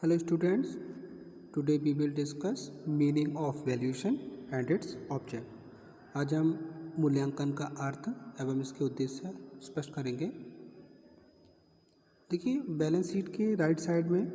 Hello students, today we will discuss meaning of valuation and its object. आज हम मूल्यांकन का अर्थ एवं इसके उद्देश्य स्पष्ट करेंगे। देखिए, बैलेंस शीट के राइट साइड में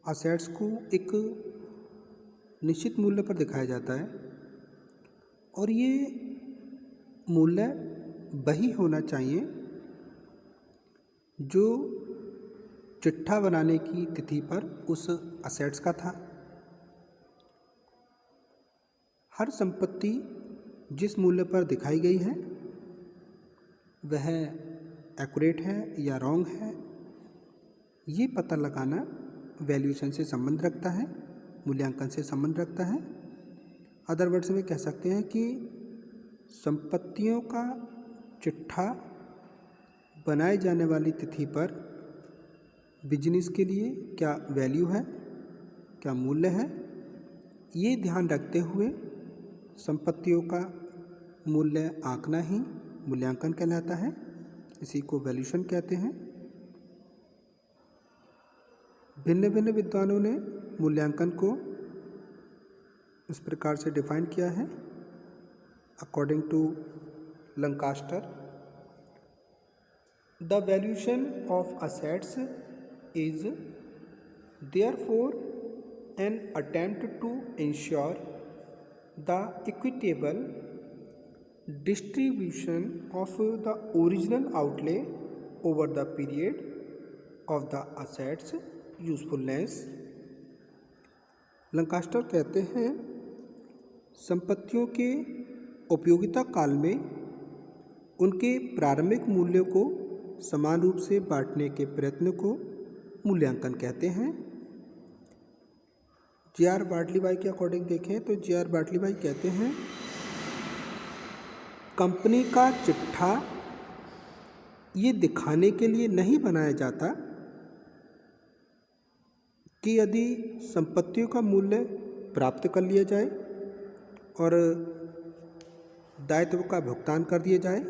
असेट्स को एक निश्चित मूल्य पर दिखाया जाता है और ये मूल्य वही होना चाहिए जो चिट्ठा बनाने की तिथि पर उस असेट्स का था। हर संपत्ति जिस मूल्य पर दिखाई गई है वह एक्यूरेट है या रॉन्ग है, ये पता लगाना वैल्यूएशन से संबंध रखता है, मूल्यांकन से संबंध रखता है। अदर वर्ड्स में कह सकते हैं कि संपत्तियों का चिट्ठा बनाए जाने वाली तिथि पर बिजनेस के लिए क्या वैल्यू है, क्या मूल्य है, ये ध्यान रखते हुए संपत्तियों का मूल्य आंकना ही मूल्यांकन कहलाता है। इसी को वैल्यूएशन कहते हैं। भिन्न भिन्न विद्वानों ने मूल्यांकन को इस प्रकार से डिफाइन किया है। According to Lancaster, the valuation of assets is therefore an attempt to ensure the equitable distribution of the original outlay over the period of the assets usefulness। Lancaster कहते हैं, संपत्तियों के उपयोगिता काल में उनके प्रारंभिक मूल्यों को समान रूप से बांटने के प्रयत्न को मूल्यांकन कहते हैं। जे.आर. बार्टली बाई के अकॉर्डिंग देखें तो जे.आर. बार्टली बाई कहते हैं, कंपनी का चिट्ठा ये दिखाने के लिए नहीं बनाया जाता कि यदि संपत्तियों का मूल्य प्राप्त कर लिया जाए और दायित्व का भुगतान कर दिया जाए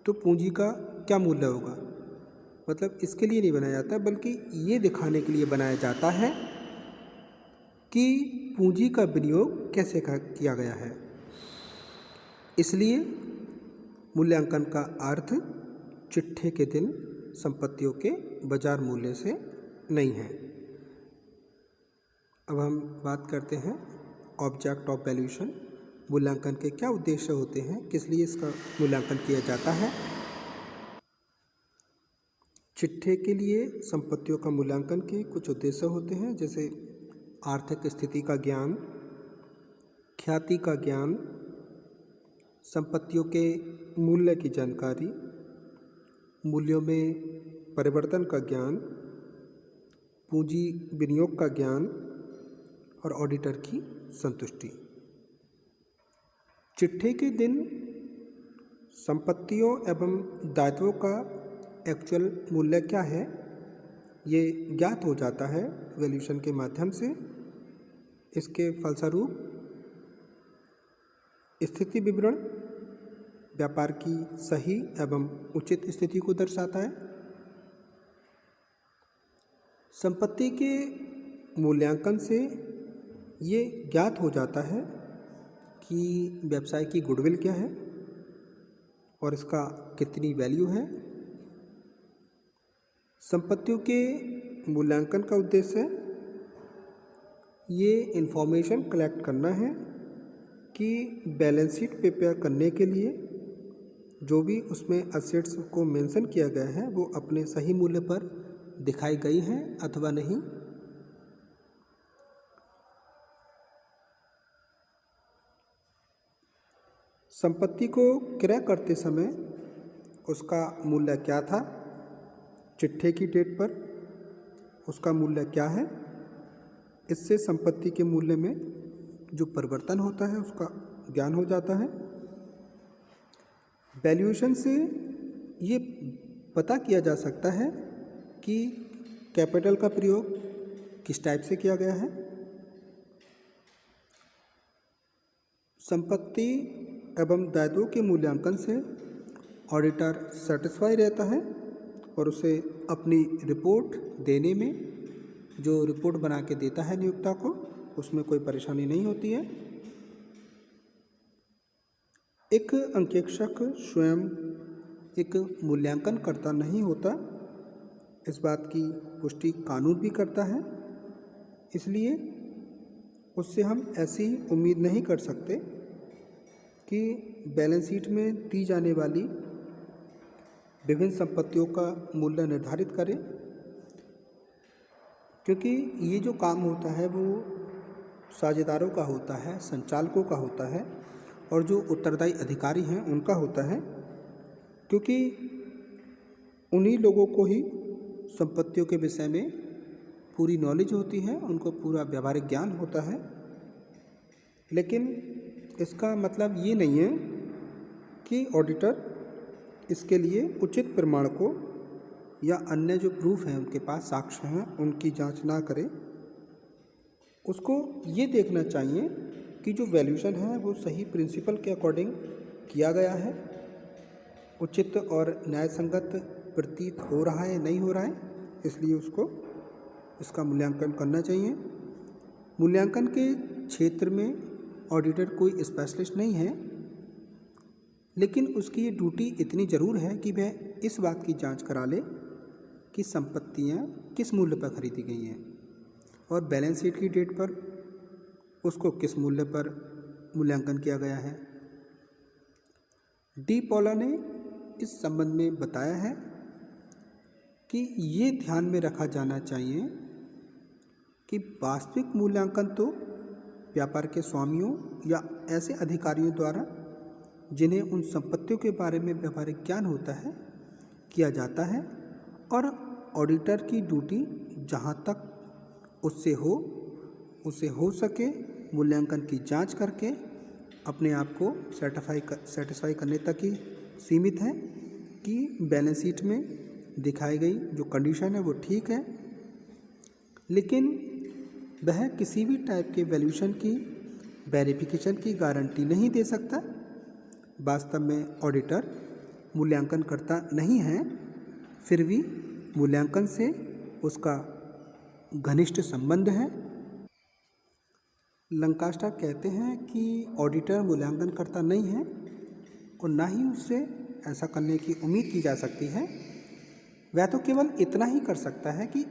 तो पूंजी का क्या मूल्य होगा, मतलब इसके लिए नहीं बनाया जाता, बल्कि ये दिखाने के लिए बनाया जाता है कि पूंजी का विनियोग कैसे किया गया है। इसलिए मूल्यांकन का अर्थ चिट्ठे के दिन संपत्तियों के बाजार मूल्य से नहीं है। अब हम बात करते हैं ऑब्जेक्ट ऑफ वैल्यूएशन। मूल्यांकन के क्या उद्देश्य होते हैं, किस लिए इसका मूल्यांकन किया जाता है। चिट्ठे के लिए संपत्तियों का मूल्यांकन के कुछ उद्देश्य होते हैं, जैसे आर्थिक स्थिति का ज्ञान, ख्याति का ज्ञान, संपत्तियों के मूल्य की जानकारी, मूल्यों में परिवर्तन का ज्ञान, पूंजी विनियोग का ज्ञान और ऑडिटर की संतुष्टि। चिट्ठे के दिन संपत्तियों एवं दायित्वों का एक्चुअल मूल्य क्या है, ये ज्ञात हो जाता है वैल्यूएशन के माध्यम से। इसके फलस्वरूप स्थिति विवरण व्यापार की सही एवं उचित स्थिति को दर्शाता है। संपत्ति के मूल्यांकन से ये ज्ञात हो जाता है कि व्यवसाय की गुडविल क्या है और इसका कितनी वैल्यू है। संपत्तियों के मूल्यांकन का उद्देश्य ये इन्फॉर्मेशन कलेक्ट करना है कि बैलेंस शीट प्रिपेयर करने के लिए जो भी उसमें असेट्स को मेंशन किया गया है वो अपने सही मूल्य पर दिखाई गई हैं अथवा नहीं। संपत्ति को क्रय करते समय उसका मूल्य क्या था, चिट्ठे की डेट पर उसका मूल्य क्या है, इससे संपत्ति के मूल्य में जो परिवर्तन होता है उसका ज्ञान हो जाता है। वैल्यूएशन से ये पता किया जा सकता है कि कैपिटल का प्रयोग किस टाइप से किया गया है। संपत्ति एवं दायित्वों के मूल्यांकन से ऑडिटर सेटिस्फाई रहता है और उसे अपनी रिपोर्ट देने में जो रिपोर्ट बना के देता है नियोक्ता को, उसमें कोई परेशानी नहीं होती है। एक अंकेक्षक स्वयं एक मूल्यांकनकर्ता नहीं होता, इस बात की पुष्टि कानून भी करता है। इसलिए उससे हम ऐसी उम्मीद नहीं कर सकते कि बैलेंस शीट में दी जाने वाली विभिन्न संपत्तियों का मूल्य निर्धारित करें, क्योंकि ये जो काम होता है वो साझेदारों का होता है, संचालकों का होता है और जो उत्तरदायी अधिकारी हैं उनका होता है, क्योंकि उन्हीं लोगों को ही संपत्तियों के विषय में पूरी नॉलेज होती है, उनको पूरा व्यावहारिक ज्ञान होता है। लेकिन इसका मतलब ये नहीं है कि ऑडिटर इसके लिए उचित प्रमाण को या अन्य जो प्रूफ हैं उनके पास साक्ष्य हैं उनकी जांच ना करे। उसको ये देखना चाहिए कि जो वैल्यूएशन है वो सही प्रिंसिपल के अकॉर्डिंग किया गया है, उचित और न्यायसंगत प्रतीत हो रहा है नहीं हो रहा है, इसलिए उसको इसका मूल्यांकन करना चाहिए। मूल्यांकन के क्षेत्र में ऑडिटर कोई स्पेशलिस्ट नहीं है, लेकिन उसकी ये ड्यूटी इतनी ज़रूर है कि वह इस बात की जांच करा ले कि संपत्तियां किस मूल्य पर खरीदी गई हैं और बैलेंस शीट की डेट पर उसको किस मूल्य पर मूल्यांकन किया गया है। डी पॉला ने इस संबंध में बताया है कि ये ध्यान में रखा जाना चाहिए कि वास्तविक मूल्यांकन तो व्यापार के स्वामियों या ऐसे अधिकारियों द्वारा जिन्हें उन संपत्तियों के बारे में व्यावहारिक ज्ञान होता है किया जाता है, और ऑडिटर की ड्यूटी जहाँ तक उससे हो सके मूल्यांकन की जांच करके अपने आप को सेटिस्फाई करने तक ही सीमित है कि बैलेंस शीट में दिखाई गई जो कंडीशन है वो ठीक है। लेकिन वह किसी भी टाइप के वैल्यूएशन की वेरिफिकेशन की गारंटी नहीं दे सकता। वास्तव में ऑडिटर मूल्यांकन करता नहीं है, फिर भी मूल्यांकन से उसका घनिष्ठ संबंध है। लंकास्टर कहते हैं कि ऑडिटर मूल्यांकन करता नहीं है और ना ही उससे ऐसा करने की उम्मीद की जा सकती है। वह तो केवल इतना ही कर सकता है कि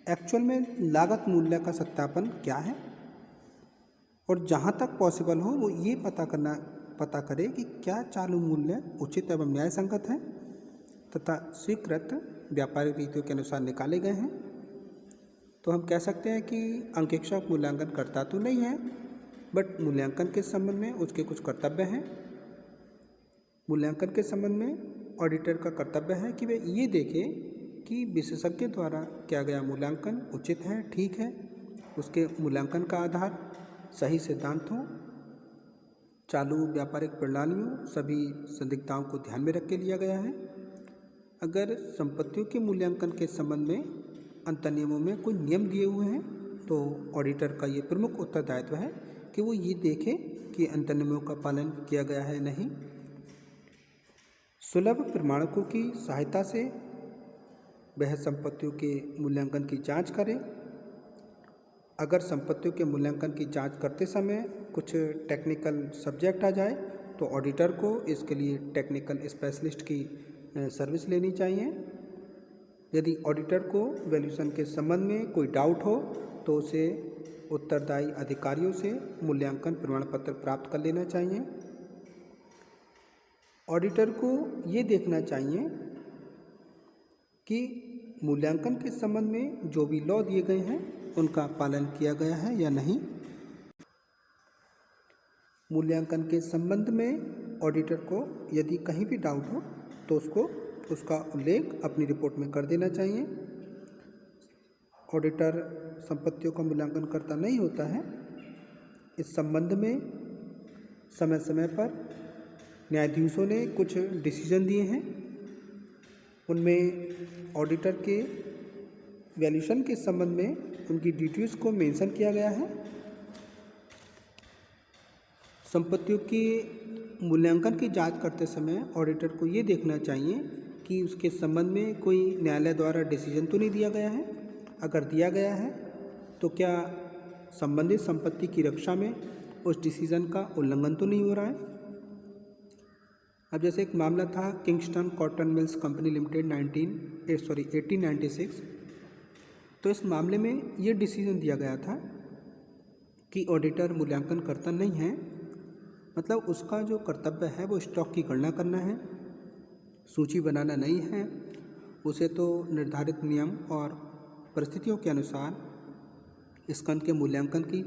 एक्चुअल में लागत मूल्य का सत्यापन क्या है, और जहाँ तक पॉसिबल हो वो ये पता करे कि क्या चालू मूल्य उचित एवं न्याय संगत है तथा स्वीकृत व्यापारिक रीतियों के अनुसार निकाले गए हैं। तो हम कह सकते हैं कि अंकेक्षक मूल्यांकन करता तो नहीं है, बट मूल्यांकन के संबंध में उसके कुछ कर्तव्य हैं। मूल्यांकन के संबंध में ऑडिटर का कर्तव्य है कि वह ये देखे कि विशेषज्ञ द्वारा किया गया मूल्यांकन उचित है, ठीक है, उसके मूल्यांकन का आधार सही सिद्धांत हो, चालू व्यापारिक प्रणालियों सभी संदिग्धताओं को ध्यान में रख के लिया गया है। अगर संपत्तियों के मूल्यांकन के संबंध में अंतर्नियमों में कोई नियम दिए हुए हैं तो ऑडिटर का ये प्रमुख उत्तरदायित्व है कि वो ये देखे कि अंतर्नियमों का पालन किया गया है नहीं। सुलभ प्रमाणकों की सहायता से वह संपत्तियों के मूल्यांकन की जांच करें। अगर संपत्तियों के मूल्यांकन की जांच करते समय कुछ टेक्निकल सब्जेक्ट आ जाए तो ऑडिटर को इसके लिए टेक्निकल स्पेशलिस्ट की सर्विस लेनी चाहिए। यदि ऑडिटर को वैल्यूएशन के संबंध में कोई डाउट हो तो उसे उत्तरदायी अधिकारियों से मूल्यांकन प्रमाण पत्र प्राप्त कर लेना चाहिए। ऑडिटर को ये देखना चाहिए कि मूल्यांकन के संबंध में जो भी लॉ दिए गए हैं उनका पालन किया गया है या नहीं। मूल्यांकन के संबंध में ऑडिटर को यदि कहीं भी डाउट हो तो उसका उल्लेख अपनी रिपोर्ट में कर देना चाहिए। ऑडिटर संपत्तियों का मूल्यांकन करता नहीं होता है। इस संबंध में समय समय पर न्यायाधीशों ने कुछ डिसीजन दिए हैं, उनमें ऑडिटर के वैल्यूएशन के संबंध में उनकी ड्यूटीज़ को मेंशन किया गया है। संपत्तियों के मूल्यांकन की जांच करते समय ऑडिटर को ये देखना चाहिए कि उसके संबंध में कोई न्यायालय द्वारा डिसीजन तो नहीं दिया गया है। अगर दिया गया है तो क्या संबंधित संपत्ति की रक्षा में उस डिसीजन का उल्लंघन तो नहीं हो रहा है। अब जैसे एक मामला था Kingston cotton mills company limited 1896। तो इस मामले में ये डिसीजन दिया गया था कि ऑडिटर मूल्यांकनकर्ता नहीं है, मतलब उसका जो कर्तव्य है वो स्टॉक की गणना करना है, सूची बनाना नहीं है, उसे तो निर्धारित नियम और परिस्थितियों के अनुसार स्कंद के मूल्यांकन की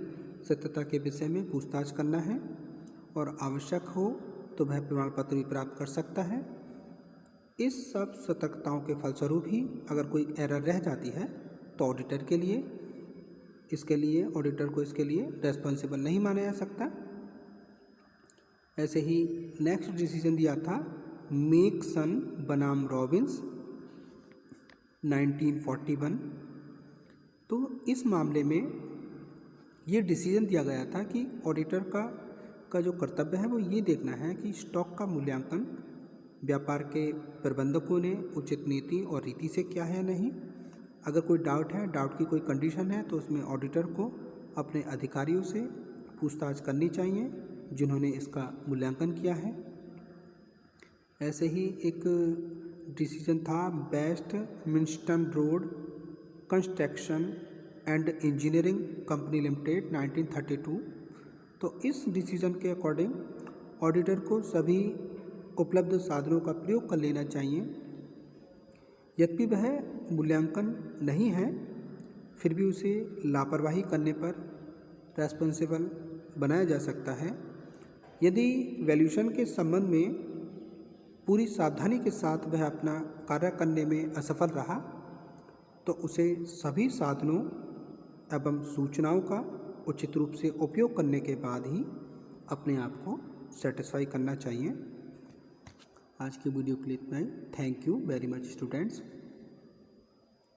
सत्यता के विषय में पूछताछ करना है और आवश्यक हो तो वह प्रमाण पत्र भी प्राप्त कर सकता है। इस सब सतर्कताओं के फलस्वरूप ही अगर कोई एरर रह जाती है तो ऑडिटर को इसके लिए रेस्पॉन्सिबल नहीं माना जा सकता। ऐसे ही नेक्स्ट डिसीजन दिया था मेकसन बनाम रॉबिन्स 1941। तो इस मामले में ये डिसीजन दिया गया था कि ऑडिटर का जो कर्तव्य है वो ये देखना है कि स्टॉक का मूल्यांकन व्यापार के प्रबंधकों ने उचित नीति और रीति से किया है या नहीं। अगर कोई डाउट की कोई कंडीशन है तो उसमें ऑडिटर को अपने अधिकारियों से पूछताछ करनी चाहिए जिन्होंने इसका मूल्यांकन किया है। ऐसे ही एक डिसीजन था best minston road construction and engineering company limited 1932। तो इस डिसीजन के अकॉर्डिंग ऑडिटर को सभी उपलब्ध साधनों का प्रयोग कर लेना चाहिए। यद्यपि वह मूल्यांकन नहीं है फिर भी उसे लापरवाही करने पर रेस्पॉन्सिबल बनाया जा सकता है। यदि वैल्यूएशन के संबंध में पूरी सावधानी के साथ वह अपना कार्य करने में असफल रहा तो उसे सभी साधनों एवं सूचनाओं का उचित रूप से उपयोग करने के बाद ही अपने आप को सेटिस्फाई करना चाहिए। आज की वीडियो के लिए इतना ही। Thank you very much students.